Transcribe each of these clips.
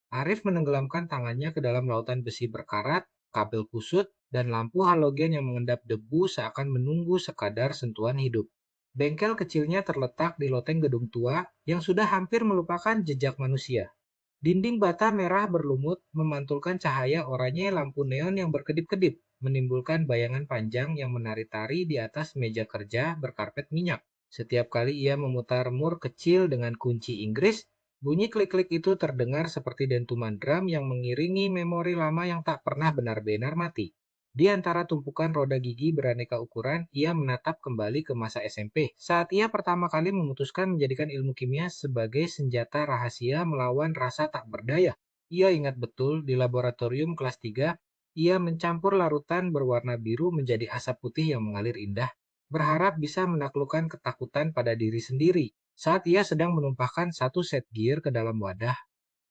Arif menenggelamkan tangannya ke dalam lautan besi berkarat, kabel kusut, dan lampu halogen yang mengendap debu seakan menunggu sekadar sentuhan hidup. Bengkel kecilnya terletak di loteng gedung tua yang sudah hampir melupakan jejak manusia. Dinding bata merah berlumut memantulkan cahaya oranye lampu neon yang berkedip-kedip, menimbulkan bayangan panjang yang menari-tari di atas meja kerja berkarpet minyak. Setiap kali ia memutar mur kecil dengan kunci Inggris, bunyi klik-klik itu terdengar seperti dentuman drum yang mengiringi memori lama yang tak pernah benar-benar mati. Di antara tumpukan roda gigi beraneka ukuran, ia menatap kembali ke masa SMP saat ia pertama kali memutuskan menjadikan ilmu kimia sebagai senjata rahasia melawan rasa tak berdaya. Ia ingat betul di laboratorium kelas 3, ia mencampur larutan berwarna biru menjadi asap putih yang mengalir indah, berharap bisa menaklukkan ketakutan pada diri sendiri saat ia sedang menumpahkan satu set gear ke dalam wadah.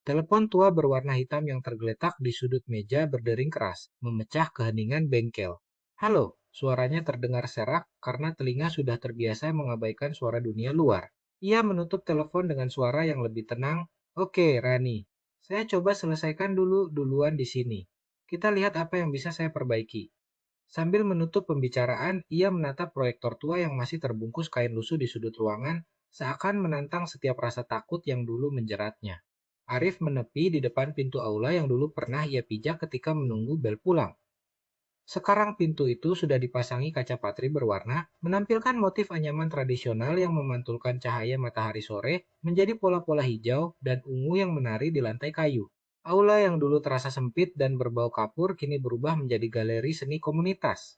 Telepon tua berwarna hitam yang tergeletak di sudut meja berdering keras, memecah keheningan bengkel. Halo, suaranya terdengar serak karena telinga sudah terbiasa mengabaikan suara dunia luar. Ia menutup telepon dengan suara yang lebih tenang. Oke, Rani. Saya coba selesaikan duluan di sini. Kita lihat apa yang bisa saya perbaiki. Sambil menutup pembicaraan, ia menatap proyektor tua yang masih terbungkus kain lusuh di sudut ruangan, seakan menantang setiap rasa takut yang dulu menjeratnya. Arif menepi di depan pintu aula yang dulu pernah ia pijak ketika menunggu bel pulang. Sekarang pintu itu sudah dipasangi kaca patri berwarna, menampilkan motif anyaman tradisional yang memantulkan cahaya matahari sore menjadi pola-pola hijau dan ungu yang menari di lantai kayu. Aula yang dulu terasa sempit dan berbau kapur kini berubah menjadi galeri seni komunitas.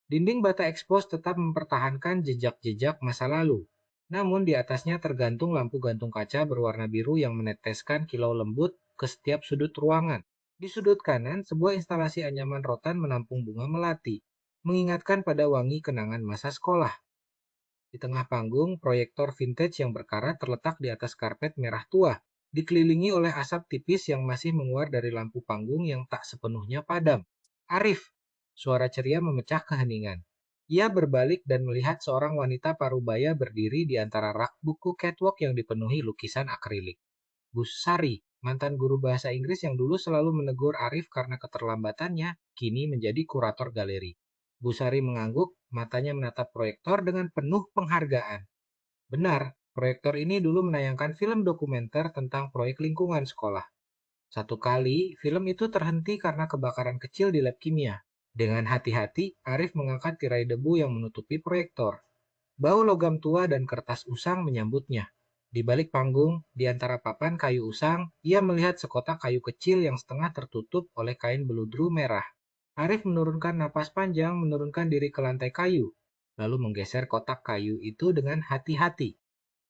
Dinding bata ekspos tetap mempertahankan jejak-jejak masa lalu. Namun di atasnya tergantung lampu gantung kaca berwarna biru yang meneteskan kilau lembut ke setiap sudut ruangan. Di sudut kanan, sebuah instalasi anyaman rotan menampung bunga melati, mengingatkan pada wangi kenangan masa sekolah. Di tengah panggung, proyektor vintage yang berkarat terletak di atas karpet merah tua, dikelilingi oleh asap tipis yang masih menguar dari lampu panggung yang tak sepenuhnya padam. Arif, suara ceria memecah keheningan. Ia berbalik dan melihat seorang wanita parubaya berdiri di antara rak buku catwalk yang dipenuhi lukisan akrilik. Bu Sari, mantan guru bahasa Inggris yang dulu selalu menegur Arif karena keterlambatannya, kini menjadi kurator galeri. Bu Sari mengangguk, matanya menatap proyektor dengan penuh penghargaan. Benar, proyektor ini dulu menayangkan film dokumenter tentang proyek lingkungan sekolah. Satu kali, film itu terhenti karena kebakaran kecil di lab kimia. Dengan hati-hati, Arif mengangkat tirai debu yang menutupi proyektor. Bau logam tua dan kertas usang menyambutnya. Di balik panggung, di antara papan kayu usang, ia melihat sekotak kayu kecil yang setengah tertutup oleh kain beludru merah. Arif menurunkan napas panjang, menurunkan diri ke lantai kayu, lalu menggeser kotak kayu itu dengan hati-hati.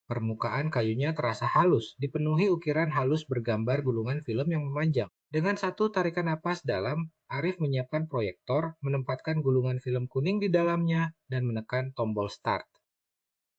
Permukaan kayunya terasa halus, dipenuhi ukiran halus bergambar gulungan film yang memanjang. Dengan satu tarikan napas dalam, Arif menyiapkan proyektor, menempatkan gulungan film kuning di dalamnya, dan menekan tombol start.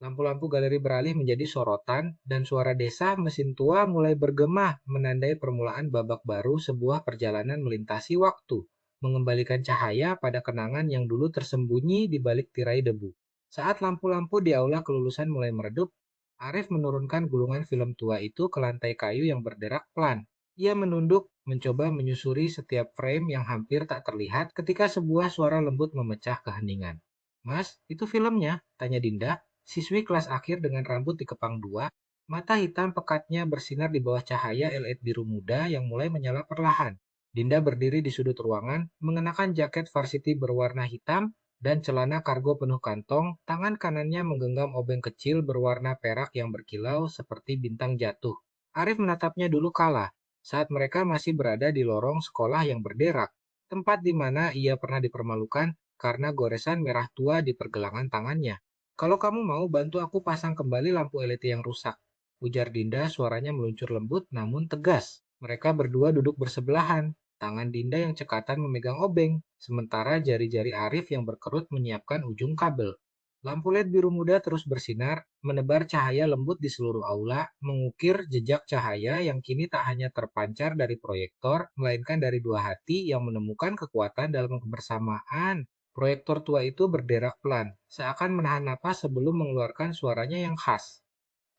Lampu-lampu galeri beralih menjadi sorotan, dan suara desa mesin tua mulai bergema menandai permulaan babak baru sebuah perjalanan melintasi waktu, mengembalikan cahaya pada kenangan yang dulu tersembunyi di balik tirai debu. Saat lampu-lampu di aula kelulusan mulai meredup, Arif menurunkan gulungan film tua itu ke lantai kayu yang berderak pelan. Ia menunduk, mencoba menyusuri setiap frame yang hampir tak terlihat ketika sebuah suara lembut memecah keheningan. Mas, itu filmnya? Tanya Dinda, siswi kelas akhir dengan rambut dikepang dua, mata hitam pekatnya bersinar di bawah cahaya LED biru muda yang mulai menyala perlahan. Dinda berdiri di sudut ruangan, mengenakan jaket varsity berwarna hitam dan celana kargo penuh kantong, tangan kanannya menggenggam obeng kecil berwarna perak yang berkilau seperti bintang jatuh. Arif menatapnya dulu kala, saat mereka masih berada di lorong sekolah yang berderak, tempat di mana ia pernah dipermalukan karena goresan merah tua di pergelangan tangannya. Kalau kamu mau, bantu aku pasang kembali lampu LED yang rusak. Ujar Dinda, suaranya meluncur lembut namun tegas. Mereka berdua duduk bersebelahan. Tangan Dinda yang cekatan memegang obeng, sementara jari-jari Arif yang berkerut menyiapkan ujung kabel. Lampu LED biru muda terus bersinar, menebar cahaya lembut di seluruh aula, mengukir jejak cahaya yang kini tak hanya terpancar dari proyektor, melainkan dari dua hati yang menemukan kekuatan dalam kebersamaan. Proyektor tua itu berderak pelan, seakan menahan napas sebelum mengeluarkan suaranya yang khas.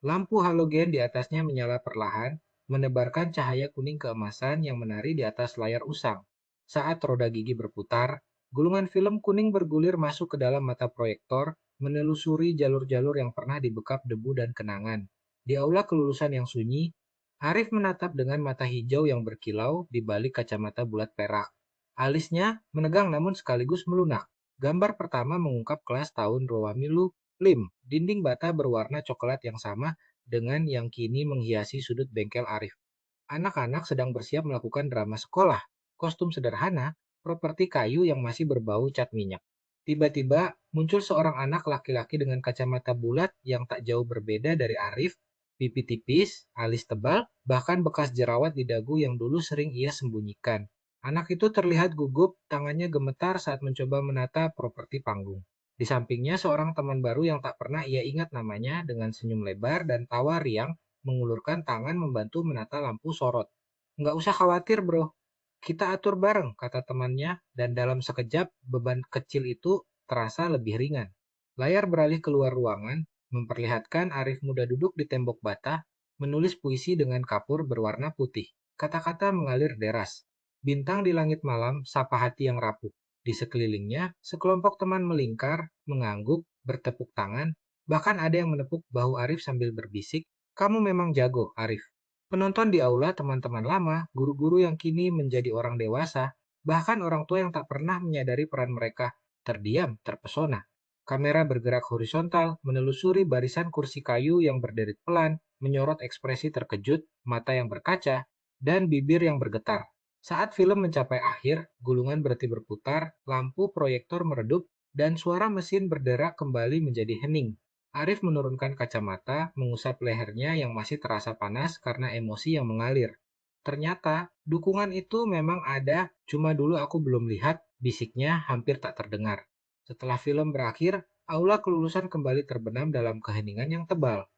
Lampu halogen di atasnya menyala perlahan, menebarkan cahaya kuning keemasan yang menari di atas layar usang. Saat roda gigi berputar, gulungan film kuning bergulir masuk ke dalam mata proyektor, menelusuri jalur-jalur yang pernah dibekap debu dan kenangan. Di aula kelulusan yang sunyi, Arif menatap dengan mata hijau yang berkilau di balik kacamata bulat perak. Alisnya menegang namun sekaligus melunak. Gambar pertama mengungkap kelas tahun Rawamilu Lim, dinding bata berwarna coklat yang sama dengan yang kini menghiasi sudut bengkel Arif. Anak-anak sedang bersiap melakukan drama sekolah. Kostum sederhana, properti kayu yang masih berbau cat minyak. Tiba-tiba muncul seorang anak laki-laki dengan kacamata bulat yang tak jauh berbeda dari Arif, pipi tipis, alis tebal, bahkan bekas jerawat di dagu yang dulu sering ia sembunyikan. Anak itu terlihat gugup, tangannya gemetar saat mencoba menata properti panggung. Di sampingnya seorang teman baru yang tak pernah ia ingat namanya dengan senyum lebar dan tawa riang mengulurkan tangan membantu menata lampu sorot. "Nggak usah khawatir, bro. Kita atur bareng," kata temannya, dan dalam sekejap beban kecil itu terasa lebih ringan. Layar beralih keluar ruangan, memperlihatkan Arif muda duduk di tembok bata, menulis puisi dengan kapur berwarna putih. Kata-kata mengalir deras. Bintang di langit malam, sapa hati yang rapuh. Di sekelilingnya, sekelompok teman melingkar, mengangguk, bertepuk tangan, bahkan ada yang menepuk bahu Arif sambil berbisik, "Kamu memang jago, Arif." Penonton di aula teman-teman lama, guru-guru yang kini menjadi orang dewasa, bahkan orang tua yang tak pernah menyadari peran mereka, terdiam, terpesona. Kamera bergerak horizontal, menelusuri barisan kursi kayu yang berderit pelan, menyorot ekspresi terkejut, mata yang berkaca, dan bibir yang bergetar. Saat film mencapai akhir, gulungan berhenti berputar, lampu proyektor meredup, dan suara mesin berderak kembali menjadi hening. Arif menurunkan kacamata, mengusap lehernya yang masih terasa panas karena emosi yang mengalir. Ternyata, dukungan itu memang ada, cuma dulu aku belum lihat, bisiknya hampir tak terdengar. Setelah film berakhir, aula kelulusan kembali terbenam dalam keheningan yang tebal.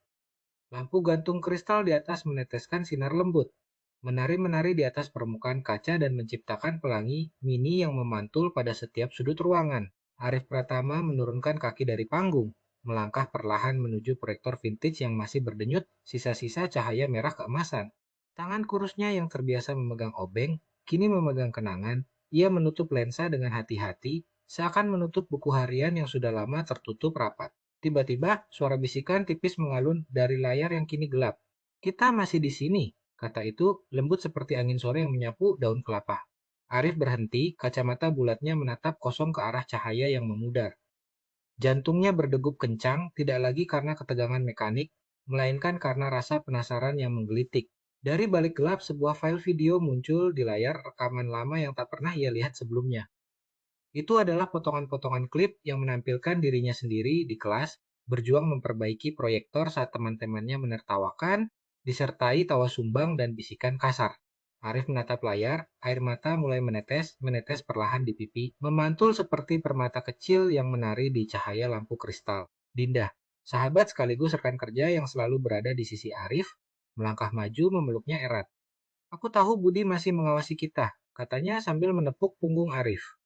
Lampu gantung kristal di atas meneteskan sinar lembut, menari-menari di atas permukaan kaca dan menciptakan pelangi mini yang memantul pada setiap sudut ruangan. Arif Pratama menurunkan kaki dari panggung, melangkah perlahan menuju proyektor vintage yang masih berdenyut sisa-sisa cahaya merah keemasan. Tangan kurusnya yang terbiasa memegang obeng, kini memegang kenangan. Ia menutup lensa dengan hati-hati, seakan menutup buku harian yang sudah lama tertutup rapat. Tiba-tiba, suara bisikan tipis mengalun dari layar yang kini gelap. "Kita masih di sini," kata itu lembut seperti angin sore yang menyapu daun kelapa. Arif berhenti, kacamata bulatnya menatap kosong ke arah cahaya yang memudar. Jantungnya berdegup kencang, tidak lagi karena ketegangan mekanik, melainkan karena rasa penasaran yang menggelitik. Dari balik gelap, sebuah file video muncul di layar rekaman lama yang tak pernah ia lihat sebelumnya. Itu adalah potongan-potongan klip yang menampilkan dirinya sendiri di kelas, berjuang memperbaiki proyektor saat teman-temannya menertawakan, disertai tawa sumbang dan bisikan kasar. Arif menatap layar, air mata mulai menetes perlahan di pipi, memantul seperti permata kecil yang menari di cahaya lampu kristal. Dinda, sahabat sekaligus rekan kerja yang selalu berada di sisi Arif, melangkah maju memeluknya erat. "Aku tahu Budi masih mengawasi kita," katanya sambil menepuk punggung Arif.